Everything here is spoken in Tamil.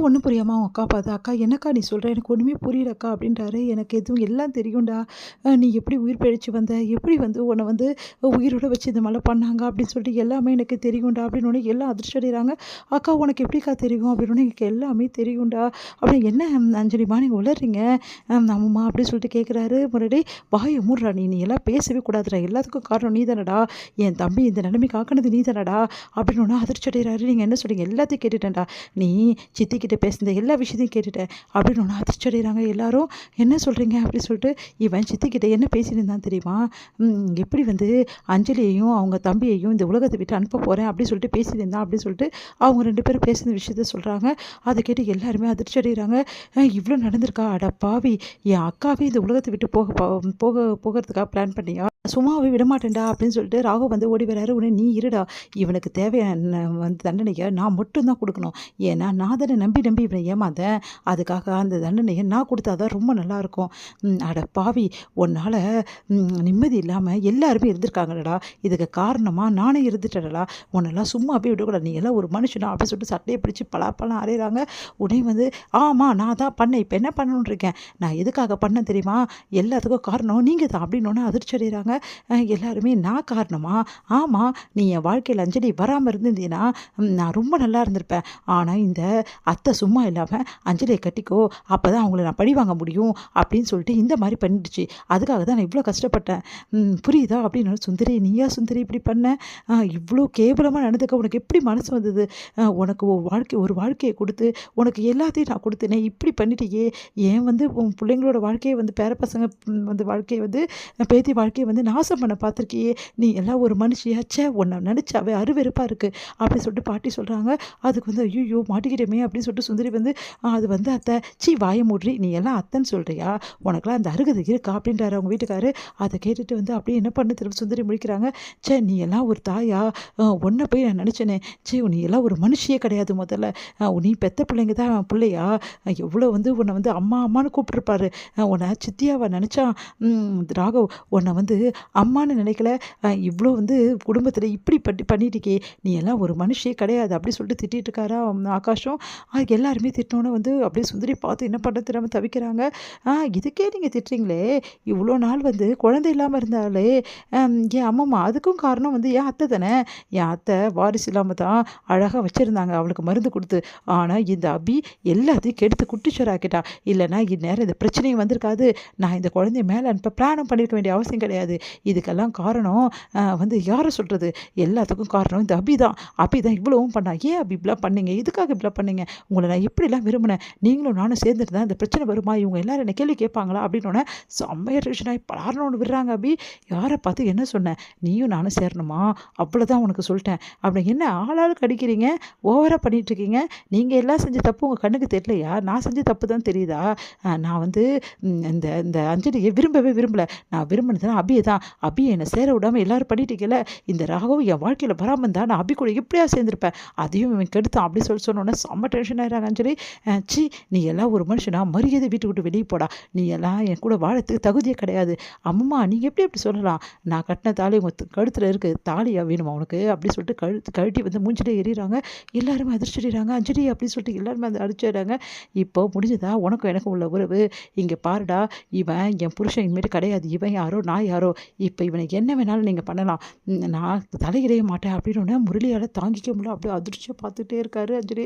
ஒன்றும் புரியாமல் அவங்க அக்கா பார்த்து, "அக்கா என்னக்கா நீ சொல்கிற? எனக்கு ஒன்றுமே புரியலக்கா" அப்படின்றாரு. "எனக்கு எதுவும் எல்லாம் தெரியும்டா. நீ எப்படி உயிர் பிழைச்சு வந்த? எப்படி வந்து உன்னை வந்து உயிரோட வச்சு இந்த மாதிரிலாம் பண்ணாங்க அப்படின்னு சொல்லிட்டு எல்லாமே எனக்கு தெரியும்டா" அப்படின்னோடனே எல்லாம் அதிர்ச்சி அடைகிறாங்க. "அக்கா உனக்கு எப்படிக்கா தெரியும்?" அப்படின்னோடனே, "எனக்கு எல்லாமே தெரியும்டா." அப்படின்னு, "என்ன அஞ்சலிம்மா நீங்கள் உளறீங்க?" ஆமாம்மா அப்படின்னு சொல்லிட்டு கேட்குறாரு. முன்னாடி, "வாயை மூடுறா நீ எல்லாம் பேசவே கூடாதுடா. எல்லாத்துக்கும் காரணம் நீ தானடா. என் தம்பி இந்த நிலைமைக்கு ஆக்குனது நீ தானடா." அப்படின்னோடனே அதிர்ச்சி அடைகிறாரு. "நீங்கள் என்ன சொல்றீங்க? எல்லாத்தையும் கேட்டுட்டேன்டா. நீ சித்திக்கிட்ட பேசின எல்லா விஷயத்தையும் கேட்டுட்டேன்." அப்படின்னு ஒன்று அதிர்ச்சி அடைகிறாங்க எல்லாரும். "என்ன சொல்கிறீங்க?" அப்படின்னு சொல்லிட்டு, இவன் சித்திக்கிட்ட என்ன பேசியிருந்தான் தெரியுமா? எப்படி வந்து அஞ்சலியையும் அவங்க தம்பியையும் இந்த உலகத்தை விட்டு அனுப்ப போகிறேன் அப்படின்னு சொல்லிட்டு பேசியிருந்தான் அப்படின்னு சொல்லிட்டு அவங்க 2 பேரும் பேசின விஷயத்த சொல்கிறாங்க. அதை கேட்டு எல்லாருமே அதிர்ச்சி அடைகிறாங்க. இவ்வளோ நடந்திருக்கா? அட பாவி! என் அக்காவே இந்த உலகத்தை விட்டு போகிறதுக்காக பிளான் பண்ணியா? சும்மாவே விடமாட்டேன்டா அப்படின்னு சொல்லிட்டு ராகவ் வந்து ஓடி வராரு. உடனே, "நீ இருடா, இவனுக்கு தேவையான வந்து தண்டனையை நான் மட்டும் தான் கொடுக்கணும். ஏன்னா நான் தானே நம்பி நம்பி இவனை ஏமாந்தேன். அதுக்காக அந்த தண்டனையை நான் கொடுத்தா தான் ரொம்ப நல்லாயிருக்கும். அட பாவி! உன்னால் நிம்மதி இல்லாமல் எல்லாருமே இருந்திருக்காங்கடா. இதுக்கு காரணமாக நானே இருந்துட்டேன்டா. உன்னெல்லாம் சும்மாவே விடக்கூடாது. நீ எல்லாம் ஒரு மனுஷனா?" அப்படின்னு சொல்லிட்டு சட்டையை பிடிச்சி பலாப்பழம் அரைகிறாங்க. உடனே வந்து, "ஆமாம் நான் தான் பண்ணேன். இப்போ என்ன பண்ணணும்னு இருக்கேன். நான் எதுக்காக பண்ணேன் தெரியுமா? எல்லாத்துக்கும் காரணம் நீங்கள் தான்." அப்படின்னோடனே அதிர்ச்சி அடைகிறாங்க எல்லாருமே. "நான் காரணமா? ஆமாம், நீ என் வாழ்க்கையில் அஞ்சலி வராமல் இருந்திருந்தீன்னா நான் ரொம்ப நல்லா இருந்திருப்பேன். ஆனால் இந்த அத்தை சும்மா இல்லாமல் அஞ்சலியை கட்டிக்கோ, அப்போ தான் அவங்கள நான் பழி வாங்க முடியும் அப்படின்னு சொல்லிட்டு இந்த மாதிரி பண்ணிடுச்சு. அதுக்காக தான் நான் இவ்வளோ கஷ்டப்பட்டேன். புரியுதா?" அப்படின்னு. "சுந்தரி, நீயா சுந்தரி இப்படி பண்ண? இவ்வளோ கேவலமாக நடந்துக்க உனக்கு எப்படி மனசு வந்தது? உனக்கு ஒரு வாழ்க்கையை கொடுத்து உனக்கு எல்லாத்தையும் நான் கொடுத்தேனே, இப்படி பண்ணிட்டியே. ஏன் வந்து உன் பிள்ளைங்களோட வாழ்க்கையை வந்து பேரப்பசங்க வந்து வாழ்க்கையை வந்து பேத்தி வாழ்க்கையை வந்து நாசம் பண்ண பார்த்துருக்கியே. நீ எல்லாம் ஒரு மனுஷியா? ச்சே, உன்னை நினச்சாவே அருவெறுப்பாக இருக்குது." அப்படி சொல்லிட்டு பாட்டி சொல்கிறாங்க. அதுக்கு வந்து, "ஐயோ மாட்டிக்கிட்டோமே" அப்படின்னு சொல்லிட்டு சுந்தரி வந்து, அது வந்து, "அத்தை, சீ வாய மூட்ரி, நீ எல்லாம் அத்தைன்னு சொல்கிறியா? உனக்கெல்லாம் அந்த அருகதை இருக்கா?" அப்படின்றாரு அவங்க வீட்டுக்காரு. அதை கேட்டுட்டு வந்து அப்படியே என்ன பண்ணு திரும்ப சுந்தரி முடிக்கிறாங்க. "ச்சே, நீ எல்லாம் ஒரு தாயா? உன்னை போய் நான் நினச்சேனே. சீ, நீ எல்லாம் ஒரு மனுஷியே கிடையாது முதல்ல. நீ பெத்த பிள்ளைங்க தான் பிள்ளையா? எவ்வளோ வந்து உன்னை வந்து அம்மா அம்மான்னு கூப்பிட்டுருப்பாரு. உன்னை சித்தியாவை நினச்சா ராகவ் உன்னை வந்து அம்மான்னு நினைக்கல. இவ்வளோ வந்து குடும்பத்தில் இப்படி பண்ணிட்டிருக்கே. நீ எல்லாம் ஒரு மனுஷியே கிடையாது." அப்படி சொல்லிட்டு திட்டிகிட்டு இருக்காரா ஆகாஷும். அதுக்கு எல்லாருமே திட்டினோன்னே வந்து அப்படியே சுந்தரி பார்த்து என்ன பண்ண தெரியாமல் தவிக்கிறாங்க. "இதுக்கே நீங்கள் திட்டுறீங்களே, இவ்வளோ நாள் வந்து குழந்தை இல்லாமல் இருந்தாலே என் அம்மம்மா, அதுக்கும் காரணம் வந்து என் அத்தை தானே. என் அத்தை வாரிசு இல்லாமல் தான் அழகாக வச்சுருந்தாங்க அவளுக்கு மருந்து கொடுத்து. ஆனால் இந்த அபி எல்லாத்தையும் கெடுத்து குட்டிச்சோறாக்கிட்டா. இல்லைன்னா இந்நேரம் இந்த பிரச்சனையும் வந்திருக்காது. நான் இந்த குழந்தைய மேலே அனுப்ப பிளானும் பண்ணியிருக்க வேண்டிய அவசியம் கிடையாது. இதுக்கெல்லாம் காரணம் வந்து யாரை சொல்கிறது? எல்லாத்துக்கும் காரணம் இந்த அபி தான். அபி தான் இவ்வளவும் பண்ணா. ஏன் அபி இப்படிலாம் பண்ணீங்க? எதுக்காக இப்படிலாம் பண்ணீங்க? உங்களை நான் எப்படிலாம் விரும்பினேன்? நீங்களும் நானும் சேர்ந்துட்டு தான் இந்த பிரச்சனை வருமா? இவங்க எல்லாரும் என்ன கேள்வி கேட்பாங்களா?" அப்படின்னோடனே செம்மையாக டென்ஷன் ஆகி பலார்னு ஒன்று விடுறாங்க அபி. "யாரை பார்த்து என்ன சொன்னேன்? நீயும் நானும் சேரணுமா? அவ்வளோதான் உனக்கு சொல்லிட்டேன்." அப்படி, "என்ன ஆளாளுக்கு அடிக்கிறீங்க? ஓவராக பண்ணிகிட்ருக்கீங்க. நீங்கள் எல்லாம் செஞ்ச தப்பு உங்கள் கண்ணுக்கு தெரியலையா? நான் செஞ்ச தப்பு தான் தெரியுதா? நான் வந்து இந்த இந்த அஞ்சலியை விரும்பவே விரும்பலை. நான் விரும்பினதுனா அபியை தான். அபியை என்னை சேர விடாமல் எல்லோரும் பண்ணிட்டீங்கல்ல. இந்த ராகவும் என் வாழ்க்கையில் வராமல் இருந்தால் நான் அபி கூட எப்படியா சேர்ந்துருப்பேன். அதையும் இவன் கெடுத்தான்." அப்படி சொன்னோன்னே செம்ம டென்ஷன் ஆகிறாங்க அஞ்சலி. "ச்சீ, நீ எல்லாம் ஒரு மனுஷனா? மரியாதை வீட்டை விட்டு வெளியே போடா. நீ எல்லாம் என் கூட வாழறதுக்கு தகுதியே கிடையாது." "அம்மா, நீங்கள் எப்படி சொல்லலாம்? நான் கட்டின தாலி உங்கள் கழுத்தில் இருக்குது. தாலியா வேணுமா உனக்கு?" அப்படி சொல்லிட்டு கழட்டி வந்து மூஞ்சிலே எறிகிறாங்க. எல்லாருமே அதிர்ச்சி அடைகிறாங்க. "அஞ்சலி" அப்படின்னு சொல்லிட்டு எல்லாருமே அதை அடிச்சிடுறாங்க. "இப்போ முடிஞ்சதா உனக்கும் எனக்கும் உள்ள உறவு? இங்கே பாருடா, இவன் என் புருஷன் இனிமேட்டு கிடையாது. இவன் யாரோ நான் யாரோ. இப்போ இவனுக்கு என்ன வேணாலும் நீங்கள் பண்ணலாம். நான் தலையிடவே மாட்டேன்." அப்படின்னு முரளியால் தாங்கிக்க முடியல. அப்படியே அதிர்ச்சியாக பார்த்துட்டே இருக்காரு அஞ்சலி.